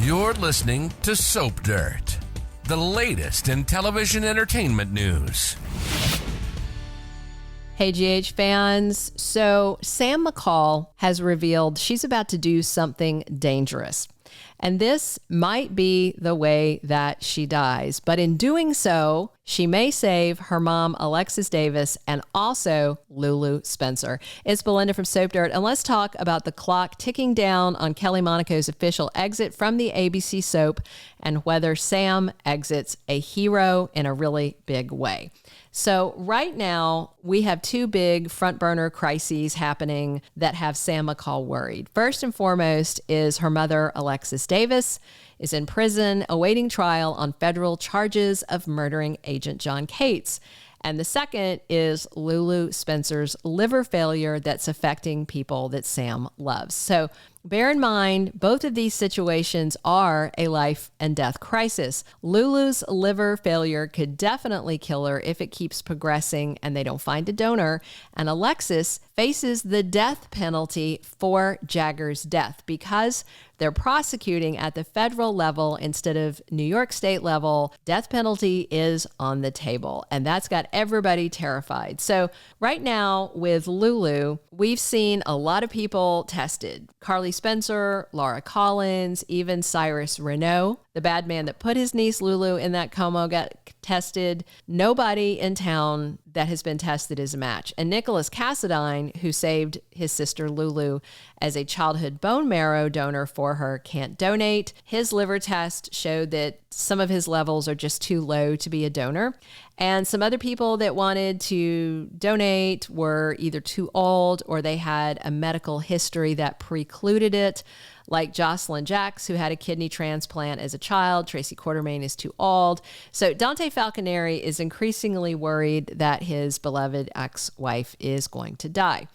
You're listening to Soap Dirt, the latest in television entertainment news. Hey, GH fans. So Sam McCall has revealed she's about to do something dangerous. And this might be the way that she dies. But in doing so, she may save her mom, Alexis Davis, and also Lulu Spencer. It's Belinda from Soap Dirt, and let's talk about the clock ticking down on Kelly Monaco's official exit from the ABC soap and whether Sam exits a hero in a really big way. So right now, we have two big front burner crises happening that have Sam McCall worried. First and foremost is her mother, Alexis Davis, is in prison awaiting trial on federal charges of murdering Agent John Cates. And the second is Lulu Spencer's liver failure that's affecting people that Sam loves. So bear in mind, both of these situations are a life and death crisis. Lulu's liver failure could definitely kill her if it keeps progressing and they don't find a donor. And Alexis faces the death penalty for Jagger's death because they're prosecuting at the federal level instead of New York state level. Death penalty is on the table, and that's got everybody terrified. So right now with Lulu, we've seen a lot of people tested. Carly Spencer, Laura Collins, even Cyrus Renaud, the bad man that put his niece Lulu in that coma, got tested. Nobody in town that has been tested is a match. And Nicholas Cassadine, who saved his sister Lulu as a childhood bone marrow donor for her, can't donate. His liver test showed that some of his levels are just too low to be a donor. And some other people that wanted to donate were either too old or they had a medical history that precluded it, like Jocelyn Jacks, who had a kidney transplant as a child. Tracy Quartermain is too old. So Dante Falconeri is increasingly worried that his beloved ex-wife is going to die.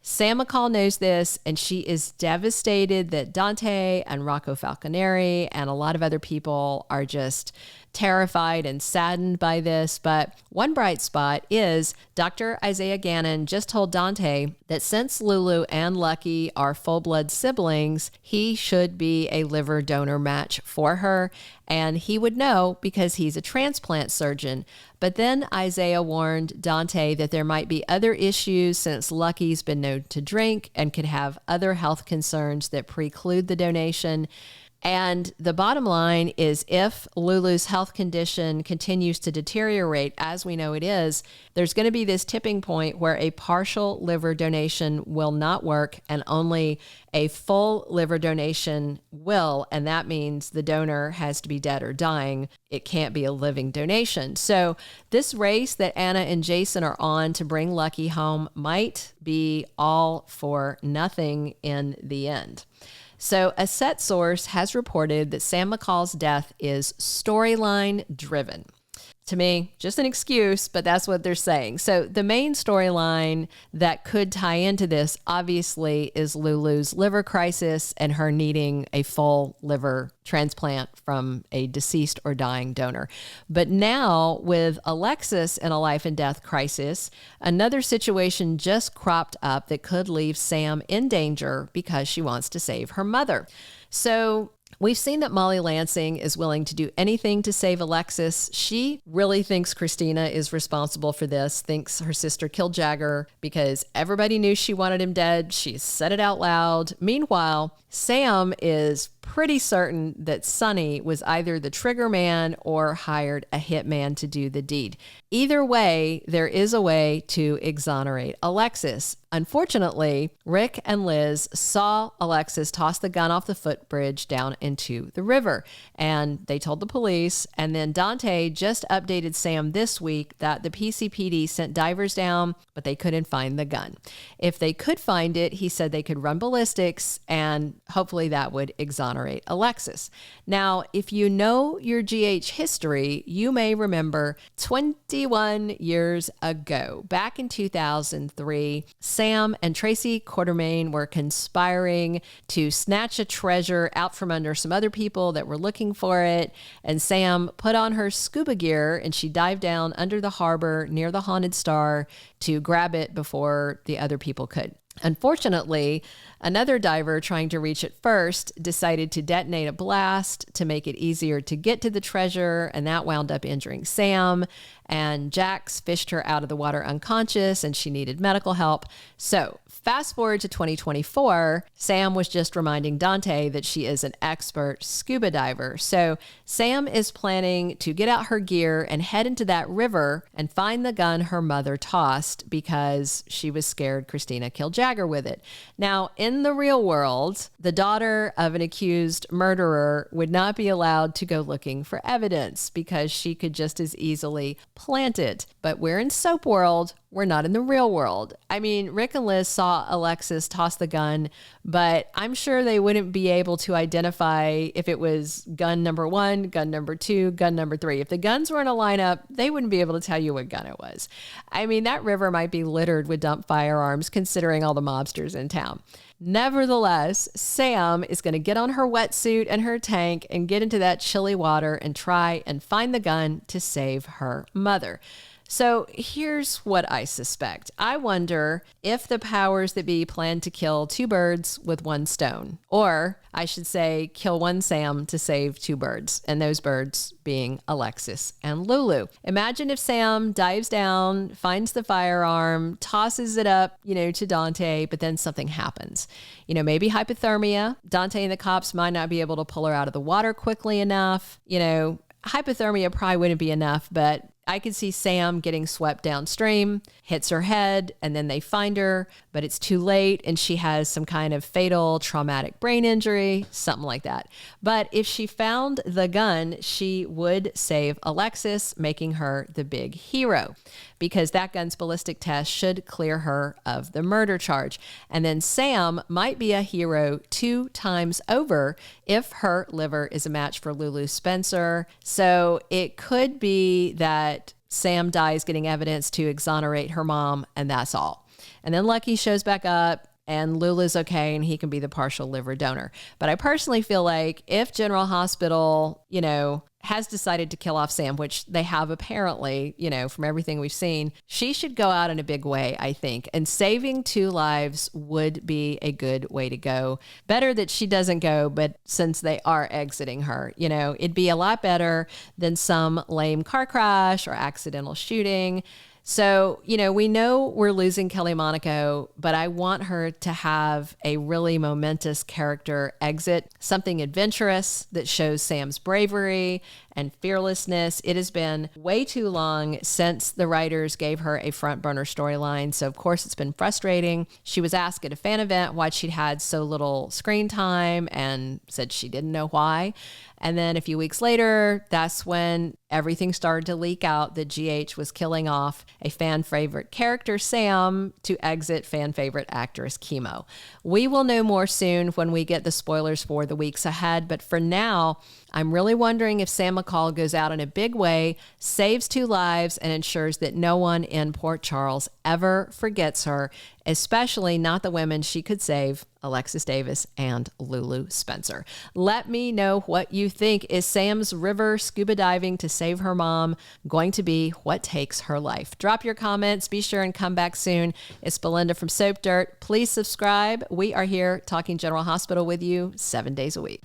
Sam McCall knows this, and she is devastated that Dante and Rocco Falconeri and a lot of other people are just terrified and saddened by this. But one bright spot is Dr. Isaiah Gannon just told Dante that since Lulu and Lucky are full-blood siblings, he should be a liver donor match for her. And he would know because he's a transplant surgeon. But then Isaiah warned Dante that there might be other issues since Lucky's been known to drink and could have other health concerns that preclude the donation. And the bottom line is if Lulu's health condition continues to deteriorate, as we know it is, there's going to be this tipping point where a partial liver donation will not work and only a full liver donation will. And that means the donor has to be dead or dying. It can't be a living donation. So this race that Anna and Jason are on to bring Lucky home might be all for nothing in the end. So a set source has reported that Sam McCall's death is storyline driven. To me, just an excuse, but that's what they're saying. So the main storyline that could tie into this, obviously, is Lulu's liver crisis and her needing a full liver transplant from a deceased or dying donor. But now with Alexis in a life and death crisis, another situation just cropped up that could leave Sam in danger because she wants to save her mother. So we've seen that Molly Lansing is willing to do anything to save Alexis. She really thinks Christina is responsible for this, thinks her sister killed Jagger because everybody knew she wanted him dead. She said it out loud. Meanwhile, Sam is pretty certain that Sonny was either the trigger man or hired a hitman to do the deed. Either way, there is a way to exonerate Alexis. Unfortunately, Rick and Liz saw Alexis toss the gun off the footbridge down into the river, and they told the police. And then Dante just updated Sam this week that the PCPD sent divers down, but they couldn't find the gun. If they could find it, he said they could run ballistics, and hopefully that would exonerate Alexis. Now, if you know your GH history, you may remember 21 years ago, back in 2003, Sam and Tracy Quartermain were conspiring to snatch a treasure out from under some other people that were looking for it. And Sam put on her scuba gear and she dived down under the harbor near the Haunted Star to grab it before the other people could. Unfortunately, Another diver trying to reach it first decided to detonate a blast to make it easier to get to the treasure, and that wound up injuring Sam. And Jax fished her out of the water unconscious, and she needed medical help. So fast forward to 2024, Sam was just reminding Dante that she is an expert scuba diver. So Sam is planning to get out her gear and head into that river and find the gun her mother tossed because she was scared Christina killed Jagger with it. Now, in the real world, the daughter of an accused murderer would not be allowed to go looking for evidence because she could just as easily plant it. But we're in soap world. We're not in the real world. I mean, Rick and Liz saw Alexis toss the gun, but I'm sure they wouldn't be able to identify if it was gun number 1, gun number 2, gun number 3. If the guns were in a lineup, they wouldn't be able to tell you what gun it was. I mean, that river might be littered with dumped firearms considering all the mobsters in town. Nevertheless, Sam is going to get on her wetsuit and her tank and get into that chilly water and try and find the gun to save her mother. So here's what I suspect. I wonder if the powers that be plan to kill 2 birds with 1 stone, or I should say kill 1 Sam to save 2 birds, and those birds being Alexis and Lulu. Imagine if Sam dives down, finds the firearm, tosses it up, to Dante, but then something happens. Maybe hypothermia. Dante and the cops might not be able to pull her out of the water quickly enough. Hypothermia probably wouldn't be enough, but I could see Sam getting swept downstream, hits her head, and then they find her, but it's too late and she has some kind of fatal traumatic brain injury, something like that. But if she found the gun, she would save Alexis, making her the big hero, because that gun's ballistic test should clear her of the murder charge. And then Sam might be a hero 2 times over if her liver is a match for Lulu Spencer. So it could be that Sam dies getting evidence to exonerate her mom, and that's all. And then Lucky shows back up, and Lulu's okay, and he can be the partial liver donor. But I personally feel like if General Hospital, has decided to kill off Sam, which they have apparently, from everything we've seen, she should go out in a big way, I think. And saving 2 lives would be a good way to go. Better that she doesn't go, but since they are exiting her, it'd be a lot better than some lame car crash or accidental shooting. So, we know we're losing Kelly Monaco, but I want her to have a really momentous character exit, something adventurous that shows Sam's bravery and fearlessness. It has been way too long since the writers gave her a front burner storyline. So of course it's been frustrating. She was asked at a fan event why she'd had so little screen time and said she didn't know why. And then a few weeks later, that's when everything started to leak out that GH was killing off a fan favorite character, Sam, to exit fan favorite actress, Chemo. We will know more soon when we get the spoilers for the weeks ahead. But for now, I'm really wondering if Sam McCall goes out in a big way, saves 2 lives, and ensures that no one in Port Charles ever forgets her, especially not the women she could save, Alexis Davis and Lulu Spencer. Let me know what you think. Is Sam's river scuba diving to save her mom going to be what takes her life? Drop your comments. Be sure and come back soon. It's Belinda from Soap Dirt. Please subscribe. We are here talking General Hospital with you 7 days a week.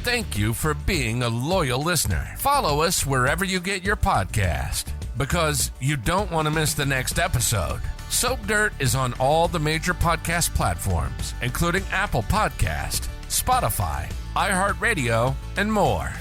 Thank you for being a loyal listener. Follow us wherever you get your podcast, because you don't want to miss the next episode. Soap Dirt is on all the major podcast platforms, including Apple Podcast, Spotify, iHeartRadio, and more.